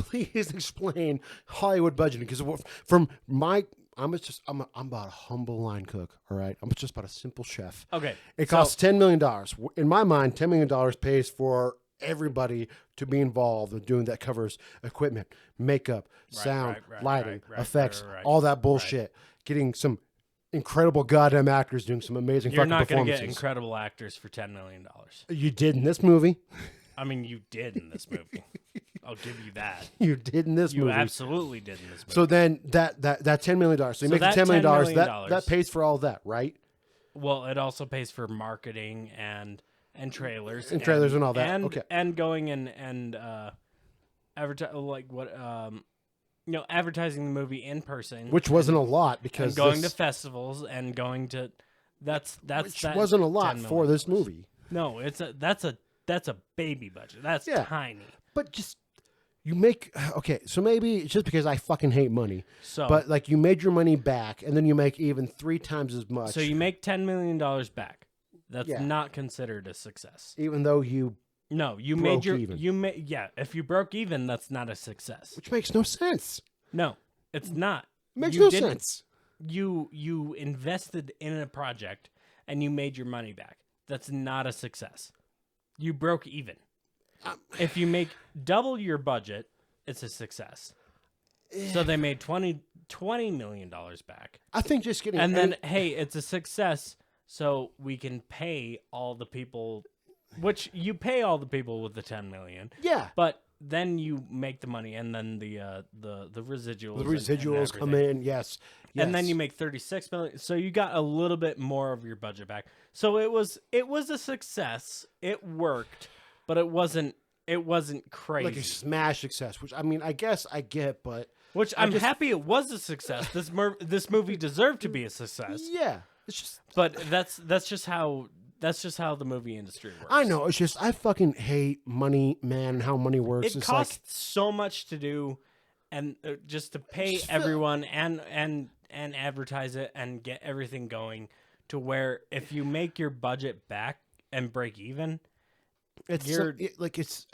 explain Hollywood budgeting, because from my, I'm about a humble line cook. All right, I'm just about a simple chef. Okay, it costs $10 million. In my mind, $10 million pays for everybody to be involved in doing that. Covers equipment, makeup, sound, lighting, effects, all that bullshit. Getting some incredible goddamn actors doing some amazing You're fucking not going to performances. get incredible actors for $10 million. You did in this movie. I mean, you did in this movie. I'll give you that. You did in this movie. You absolutely did in this movie. So then that $10 million. So you make the $10 million. That pays for all that, right? Well, it also pays for marketing and trailers and trailers and all that. And, okay. And going and advertise, like what advertising the movie in person, which wasn't a lot because and going to festivals and going to that's which that wasn't a lot $10 for million. this movie. No, that's a baby budget. That's Yeah. tiny. But just you make okay, so maybe it's just because I fucking hate money. So, But like you made your money back, and then you make even 3 times as much. so you make $10 million back. That's Yeah. not considered a success. even though you, No, you Broke made your even. you made yeah. If you broke even, that's not a success. which makes no sense. No, it's not. It makes You no didn't- sense. You invested in a project and you made your money back. That's not a success. You broke even. If you make double your budget, it's a success. So they made $20 million back. I think just getting And then, hey, it's a success, so we can pay all the people, which you pay all the people with the $10 million. yeah, But then you make the money, and then the residuals. the and residuals come everything. in. Yes, And then yes. you make 36 million. So you got a little bit more of your budget back. So it was a success. It worked, but it wasn't crazy. like a smash success, which I mean, I guess I get, but Which I'm happy it was a success. This movie deserved to be a success. yeah, it's just But that's just how the movie industry works. I know. It's just I fucking hate money, man, and how money works. It It's costs so much to do, and just to pay Just feel- everyone and advertise it and get everything going to where if you make your budget back and break even, like you're- it's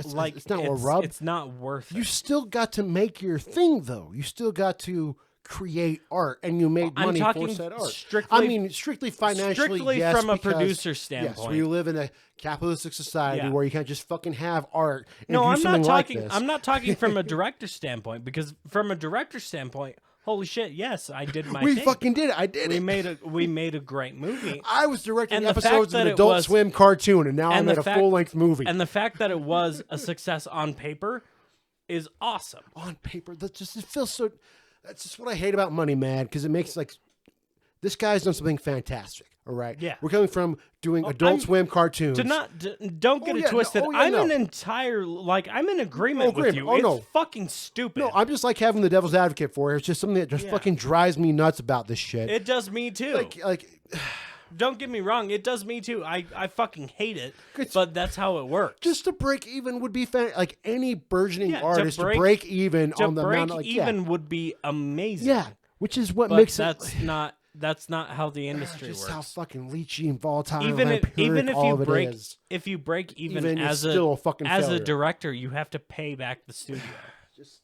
not a rub. It's not worth You it. still got to make your thing, though. You still got to create art, and you made I'm money talking for said art. strictly- I mean, strictly financially, strictly yes, from a because- producer Yes, standpoint. we live in a capitalistic society Yeah. where you can't just fucking have art. And No, do I'm not something like talking. this. I'm not talking from a director's standpoint, because from a director's standpoint, holy shit, yes, I did my We thing. fucking did it. I did we it. made a great movie. I was directing And the fact episodes of that an it Adult was- Swim cartoon, and now I and made the a fact- full-length movie. And the fact that it was a success on paper is awesome. On paper, that just it feels so. That's just what I hate about money, man, because it makes like this guy's done something fantastic. All right, Yeah. we're coming from doing Adult I'm- Swim cartoons. Don't get Oh, it yeah, no, twisted. oh, yeah, I'm no. an entire I'm in agreement with you. Oh, It's no. fucking stupid. No, I'm just like having the devil's advocate for it. It's just something that just Yeah. fucking drives me nuts about this shit. It does me too. like Don't get me wrong, it does me too. I fucking hate it, It's- but that's how it works. just to break even would be like any burgeoning Yeah, artist to break even to on the break amount of, like, even would be amazing. yeah, which is what but makes that's not how the it industry just works. how fucking leechy and volatile even and vampiric all of it break is. if you break even, Even as it's still a fucking as failure. a director, you have to pay back the studio. Just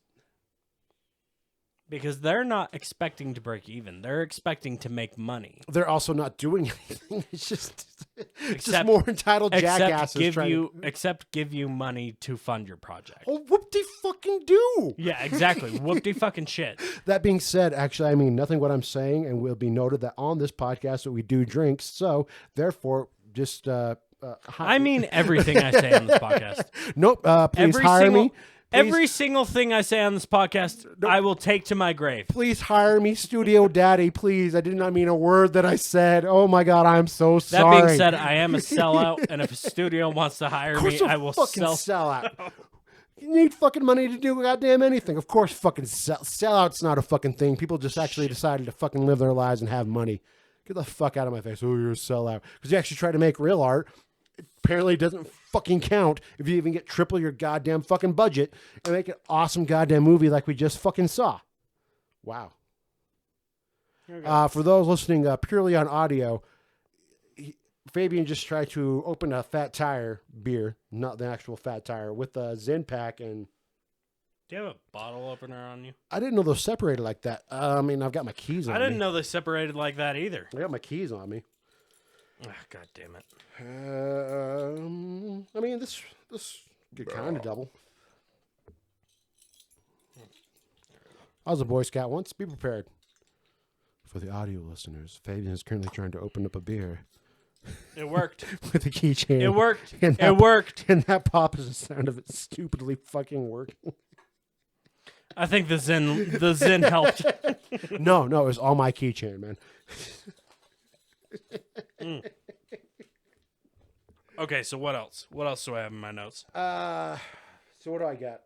Because they're not expecting to break even. They're expecting to make money. they're also not doing anything. It's just Except- more entitled Except jackasses give trying you to. give you money to fund your project. Oh, whoop de fucking do. Yeah, exactly. Whoop-de fucking shit. That being said, actually, I mean nothing what I'm saying, and will be noted that on this podcast that we do drinks. So therefore, just I mean everything I say on this podcast. nope. Please hire me. Every single thing I say on this podcast, I will take to my grave. Please hire me, Studio Daddy. Please, I did not mean a word that I said. Oh my God, I'm so That sorry. being said, I am a sellout, and if a studio wants to hire of course me, you'll I will fucking sell. out. You need fucking money to do goddamn anything. Of course, fucking sellout's not a fucking thing. People just actually decided to fucking live their lives and have money. Get the fuck out of my face. Oh, you're a sellout. Because you actually try to make real art. It apparently doesn't fucking count if you even get triple your goddamn fucking budget and make an awesome goddamn movie like we just fucking saw. Wow. For those listening purely on audio, Fabian just tried to open a Fat Tire beer, not the actual Fat Tire, with a Zen pack, and Do you have a bottle opener on you? I didn't know those separated like that. I mean, I've got my keys on I didn't me. know they separated like that either. I got my keys on me. Ah, God damn it. I mean, this could kind of double. I was a Boy Scout once. Be prepared. For the audio listeners, Fabian is currently trying to open up a beer It worked. with a keychain. It worked. And It worked. And that pop is the sound of it stupidly fucking working. I think the Zen helped. No, it was all my keychain, man. Okay, so what else? What else do I have in my notes? So what do I got?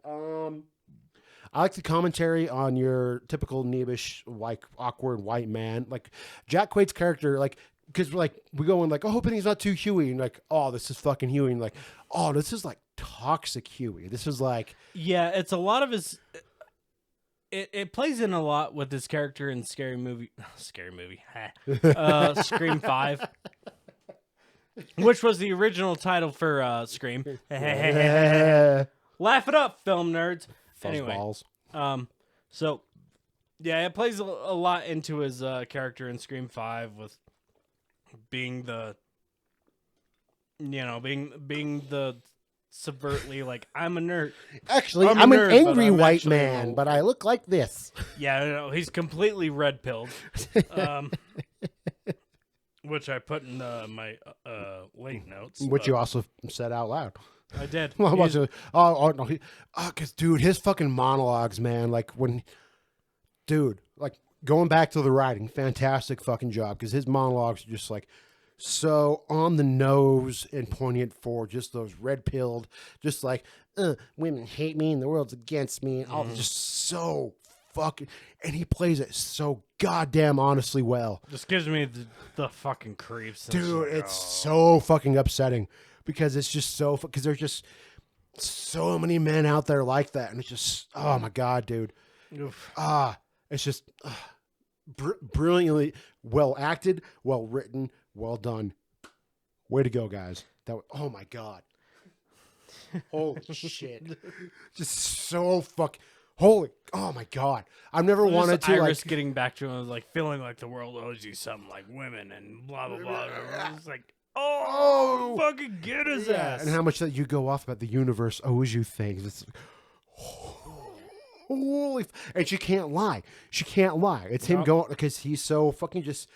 I like the commentary on your typical Neebish, like awkward white man. Like Jack Quaid's character, like because we go in like, oh, hoping he's not too Huey, and like, oh, this is fucking Huey, and like, oh, this is like toxic Huey. This is like, yeah, it's a lot of his. It plays in a lot with his character in Scream 5, which was the original title for Scream. Laugh it up, film nerds. Anyway, so yeah, it plays a lot into his character in Scream 5 with being the, being the subvertly like, I'm a nerd. Actually, I'm I'm a an nerd, angry but I'm white actually man, old. but I look like this. Yeah, he's completely red pilled, which I put in my late notes. Which you also said out loud. I did. Well, no, because dude, his fucking monologues, man. Like like going back to the writing, fantastic fucking job. Because his monologues are just like so on the nose and poignant for just those red pilled, just like women hate me and the world's against me, and all just so fucking. And he plays it so goddamn honestly well. Just gives me the fucking creeps. Dude, it's so fucking upsetting because it's just so because there's just so many men out there like that, and it's just oh my god, dude. Oof. It's just brilliantly well acted, well written, well done. Way to go, guys! Oh my god, holy shit! Just so holy. Oh my god! I've never wanted to Iris like getting back to him, like feeling like the world owes you something, like women and blah blah blah. It's like, oh, fucking get his ass. and how much that you go off about the universe owes you things. It's holy, and she can't lie. She can't lie. It's him going because he's so fucking just.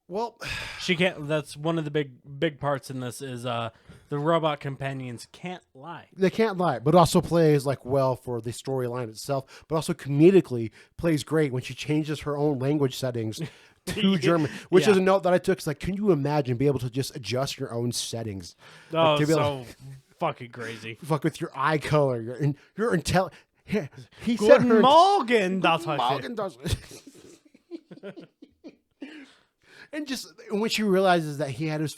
Well, She can't. That's one of the big parts in this is the robot companions can't lie. they can't lie, but also plays like well for the storyline itself, but also comedically plays great when she changes her own language settings to German, which is a note that I took. It's like, can you imagine be able to just adjust your own settings? Oh, Like, to be so able fucking crazy. to fuck with your eye color, your intel. He said Guten her Morgen, das heißt. Morgen does. And just when she realizes that he had his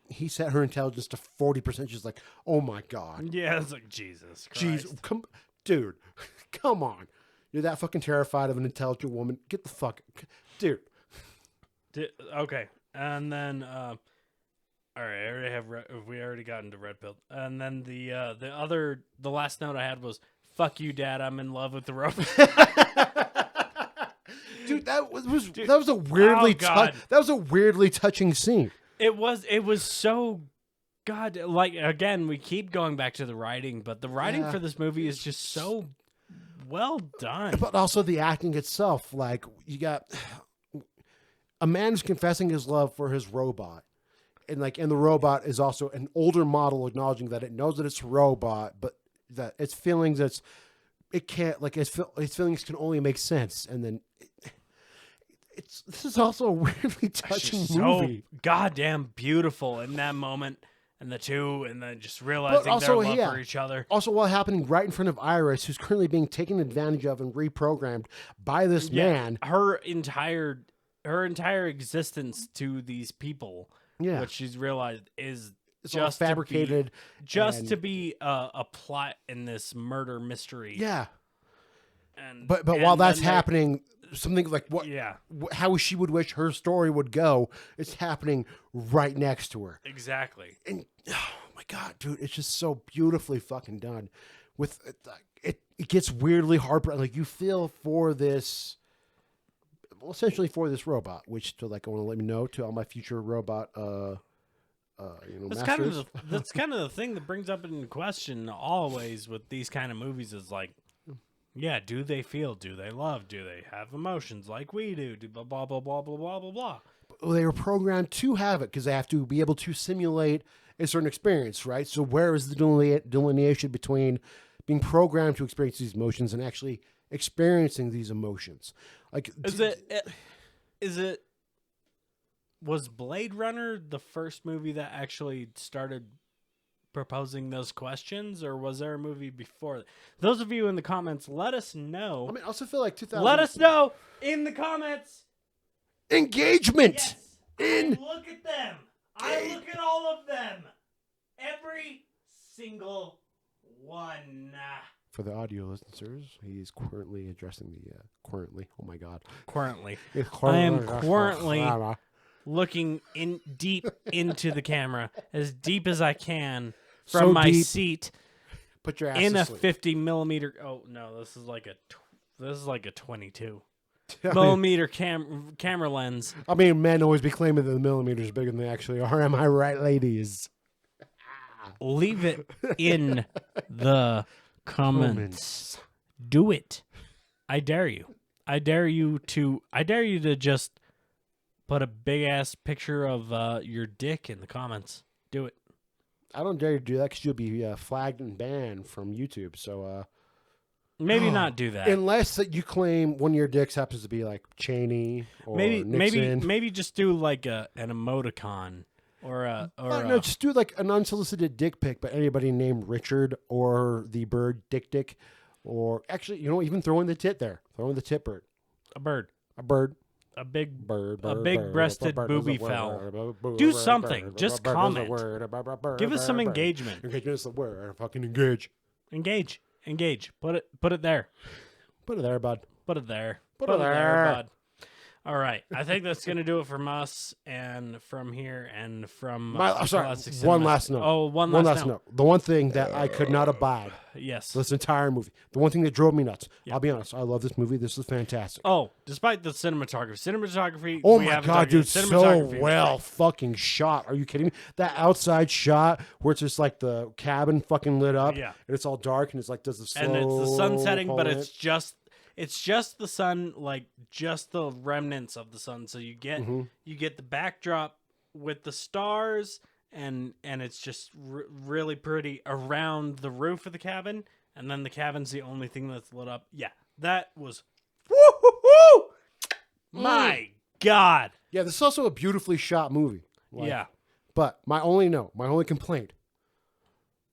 he set her intelligence to 40%, she's like, "Oh my god, Yeah, it's like Jesus Christ. jeez, dude, come on, you're that fucking terrified of an intelligent woman? Get the fuck, dude." Okay, and then all right, I already have we already got into red pill, and then the last note I had was, "Fuck you, Dad, I'm in love with the robot." Dude, that was a weirdly God. that was a weirdly touching scene. It was so God, like, again, we keep going back to the writing, but the writing for this movie is just so well done. But also the acting itself, like you got a man who's confessing his love for his robot, and the robot is also an older model acknowledging that it knows that it's a robot, but that its feelings it can't its feelings can only make sense, and then this is also a weirdly touching movie. So goddamn beautiful in that moment, and the two, and then just realizing their love for each other. Also, while happening right in front of Iris, who's currently being taken advantage of and reprogrammed by this man. Her entire existence to these people, which she's realized is It's all just fabricated, to be a plot in this murder mystery. Yeah. And While that's happening, something like how she would wish her story would go, it's happening right next to her. Exactly. And oh my god, dude, it's just so beautifully fucking done. With it gets weirdly heartbreaking. Like you feel for this, essentially for this robot. Which I want to let me know to all my future robot. That's masters. kind of the thing that brings up in question always with these kind of movies is like, yeah, do they feel? Do they love? Do they have emotions like we do? Blah, blah, blah, blah, blah, blah, blah, blah. Well, they were programmed to have it because they have to be able to simulate a certain experience, right? So where is the delineation between being programmed to experience these emotions and actually experiencing these emotions? Like, was Blade Runner the first movie that actually started proposing those questions, or was there a movie before that? Those of you in the comments, let us know. I mean, I also feel like 2000. Let us know in the comments. Engagement. Yes, I look at them. I look at all of them. Every single one. For the audio listeners, he's currently addressing the currently. Oh my God. Currently. I I am currently looking deep into the camera, as deep as I can from So my deep. seat Put your ass in to a sleep. 50 millimeter. Oh no, this is like a 22 millimeter camera lens. I mean, men always be claiming that the millimeters are bigger than they actually are. Am I right, ladies? Leave it in the comments. Do it. I dare you. I dare you to just put a big ass picture of your dick in the comments. Do it. I don't dare you to do that because you'll be flagged and banned from YouTube. So Maybe not do that. unless that you claim one of your dicks happens to be like Cheney or Nixon. maybe just do like an emoticon or No, just do like an unsolicited dick pic, but anybody named Richard or the bird Dick, or actually, even throw in the tit there. Throw in the tit bird. a bird, A bird. a big Bird. a big breasted booby fowl. Do something. Just comment. Give us some engagement. Engagement is the word. Fucking engage. Engage. Put it there. Put it there, bud. Put it there. Put it there. bud. All right. I think that's going to do it from us and from here and from I'm sorry. Cole-astic One Cinema. last note. Oh, one last note. The one thing that I could not abide Yes. this entire movie. The one thing that drove me nuts. I'll be honest. I love this movie. This is fantastic. Oh, despite the cinematography. Oh we my haven't God, talked dude, yet. so Cinematography was well great. fucking shot. Are you kidding me? That outside shot where it's just like the cabin fucking lit up, Yeah. and it's all dark, and it's like does the slow And it's the sun setting, but pull in. it's just the sun, like just the remnants of the sun. So you get the backdrop with the stars, and it's just really pretty around the roof of the cabin, and then the cabin's the only thing that's lit up. Yeah, that was woo. My God. Yeah, this is also a beautifully shot movie. Like, Yeah. But my only complaint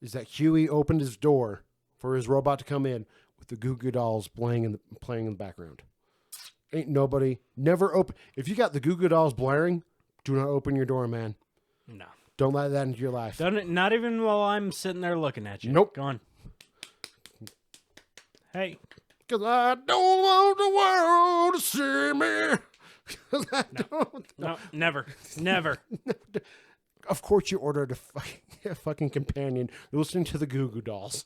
is that Huey opened his door for his robot to come in with the Goo Goo Dolls playing in the background. Ain't nobody never open. If you got the Goo Goo Dolls blaring, do not open your door, man. No. Don't let that into your life. Not even while I'm sitting there looking at you. Nope. Go on. Hey. Because I don't want the world to see me. 'Cause I don't. No, never. Of course, you ordered a fucking companion listening to the Goo Goo Dolls.